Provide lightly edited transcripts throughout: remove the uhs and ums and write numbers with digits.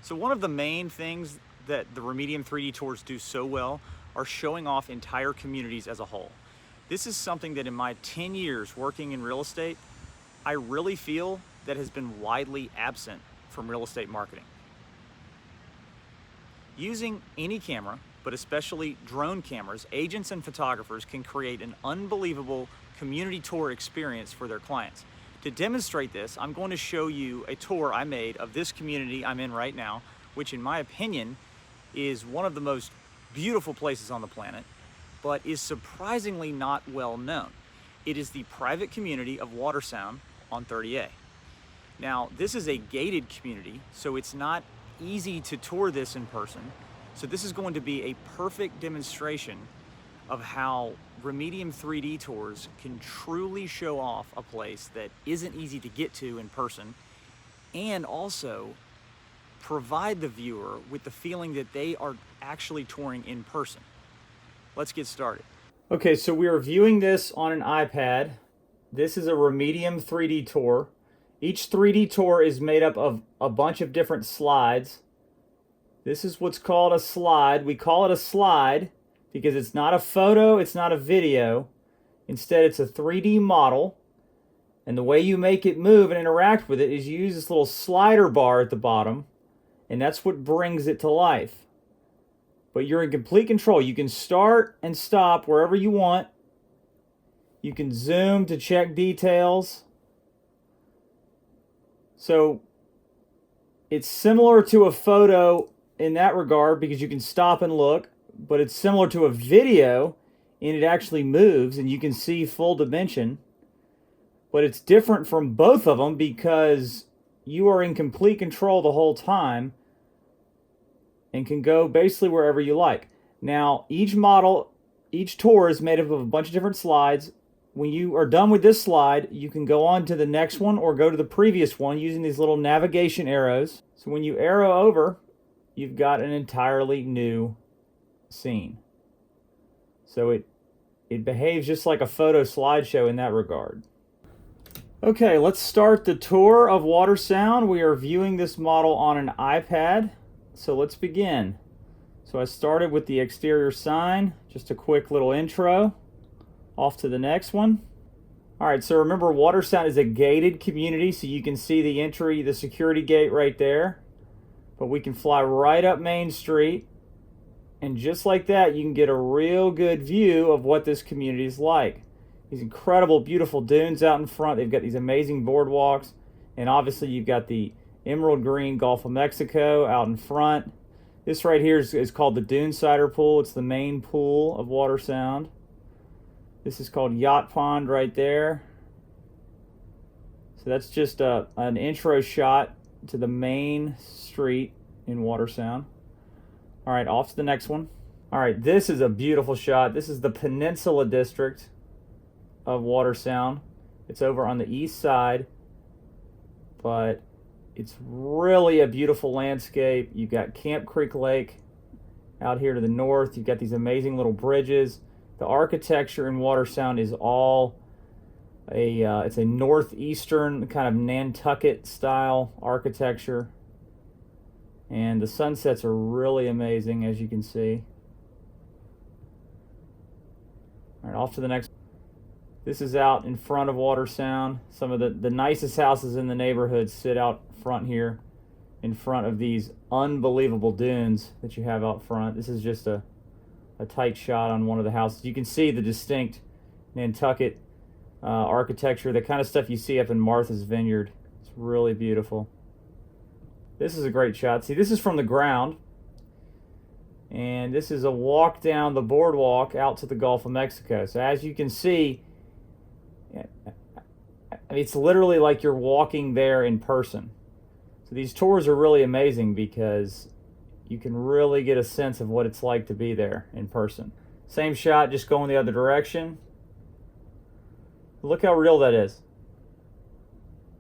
So one of the main things that the REmedium 3D tours do so well are showing off entire communities as a whole. This is something that in my 10 years working in real estate, I really feel that has been widely absent from real estate marketing. Using any camera, but especially drone cameras, agents and photographers can create an unbelievable community tour experience for their clients. To demonstrate this, I'm going to show you a tour I made of this community I'm in right now, which in my opinion is one of the most beautiful places on the planet, but is surprisingly not well known. It is the private community of Watersound on 30A. Now, this is a gated community, so it's not easy to tour this in person. So this is going to be a perfect demonstration of how REmedium 3D tours can truly show off a place that isn't easy to get to in person, and also provide the viewer with the feeling that they are actually touring in person. Let's get started. Okay, so we are viewing this on an iPad. This is a REmedium 3D tour. Each 3D tour is made up of a bunch of different slides. This is what's called a slide. We call it a slide because it's not a photo, it's not a video. Instead, it's a 3D model. And the way you make it move and interact with it is you use this little slider bar at the bottom, and that's what brings it to life. But you're in complete control. You can start and stop wherever you want. You can zoom to check details. So it's similar to a photo in that regard because you can stop and look, but it's similar to a video and it actually moves and you can see full dimension. But it's different from both of them because you are in complete control the whole time and can go basically wherever you like. Now, each tour is made up of a bunch of different slides. When you are done with this slide, you can go on to the next one or go to the previous one using these little navigation arrows. So when you arrow over, you've got an entirely new scene. So it behaves just like a photo slideshow in that regard. Okay, let's start the tour of Watersound. We are viewing this model on an iPad. So let's begin. So I started with the exterior sign, just a quick little intro. Off to the next one. All right, so remember Watersound is a gated community, so you can see the entry, the security gate right there. But we can fly right up Main Street, and just like that, you can get a real good view of what this community is like. These incredible, beautiful dunes out in front. They've got these amazing boardwalks, and obviously you've got the emerald green Gulf of Mexico out in front. This right here is called the Dune Cider pool. It's the main pool of Watersound. This is called Yacht Pond right there. So that's just an intro shot to the main street in Watersound. All right, off to the next one. All right, this is a beautiful shot. This is the Peninsula district of Watersound. It's over on the east side, but it's really a beautiful landscape. You've got Camp Creek Lake out here to the north. You've got these amazing little bridges. The architecture in Watersound is all it's a northeastern kind of Nantucket style architecture. And the sunsets are really amazing, as you can see. All right, off to the next. This is out in front of Watersound. Some of the nicest houses in the neighborhood sit out front here in front of these unbelievable dunes that you have out front. This is just a tight shot on one of the houses. You can see the distinct Nantucket architecture, the kind of stuff you see up in Martha's Vineyard. It's really beautiful. This is a great shot. See, this is from the ground, and this is a walk down the boardwalk out to the Gulf of Mexico. So as you can see, it's literally like you're walking there in person. So these tours are really amazing because you can really get a sense of what it's like to be there in person. Same shot, just going the other direction. Look how real that is.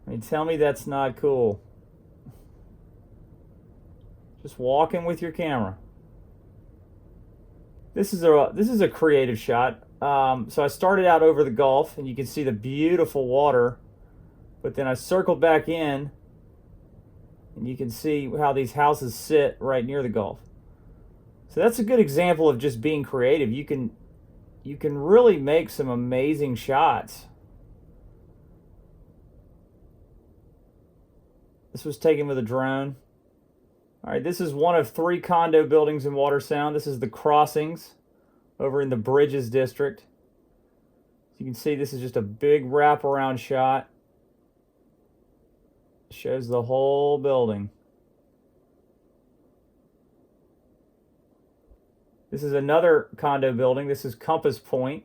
I mean, tell me that's not cool. Just walking with your camera. This is a creative shot. So I started out over the Gulf, and you can see the beautiful water, but then I circled back in And you can see how these houses sit right near the Gulf. So that's a good example of just being creative. You can really make some amazing shots. This was taken with a drone. All right, this is one of 3 condo buildings in Watersound. This is the Crossings over in the Bridges district. So you can see this is just a big wraparound shot. Shows the whole building. This is another condo building. This is Compass Point.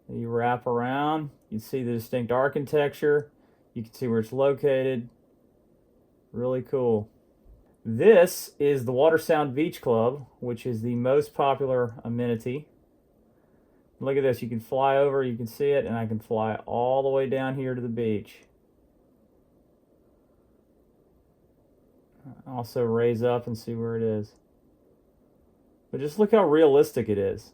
You wrap around, you can see the distinct architecture. You can see where it's located. Really cool. This is the Watersound Beach Club, which is the most popular amenity. Look at this. You can fly over, you can see it, and I can fly all the way down here to the beach. Also raise up and see where it is. But just look how realistic it is.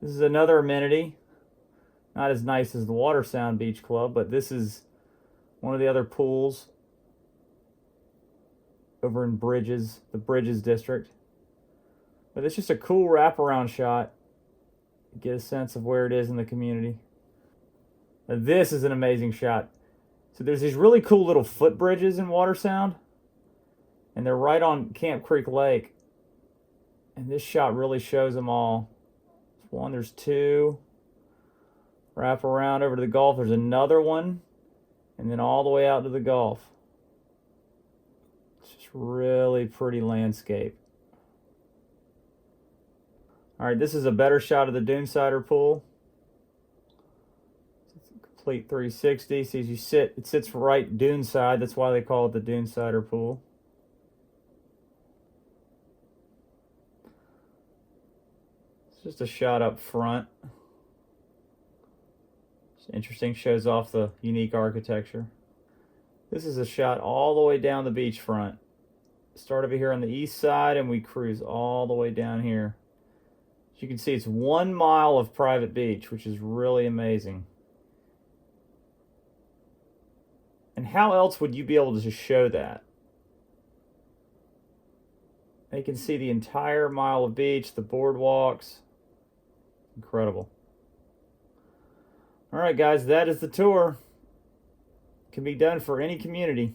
This is another amenity. Not as nice as the Watersound Beach Club, but this is one of the other pools over in Bridges, the Bridges district. But it's just a cool wraparound shot. Get a sense of where it is in the community. Now this is an amazing shot. So there's these really cool little footbridges in Watersound, and they're right on Camp Creek Lake. And this shot really shows them all. There's one, there's 2. Wrap around over to the Gulf. There's another one, and then all the way out to the Gulf. It's just really pretty landscape. All right, this is a better shot of the Dune Cider pool. It's a complete 360. See, as you sit, it sits right dune side. That's why they call it the Dune Cider pool. It's just a shot up front. It's interesting, shows off the unique architecture. This is a shot all the way down the beachfront. Start over here on the east side and we cruise all the way down here. As you can see, it's 1 mile of private beach, which is really amazing. And how else would you be able to just show that? You can see the entire mile of beach, the boardwalks. Incredible. All right, guys, that is the tour. It can be done for any community.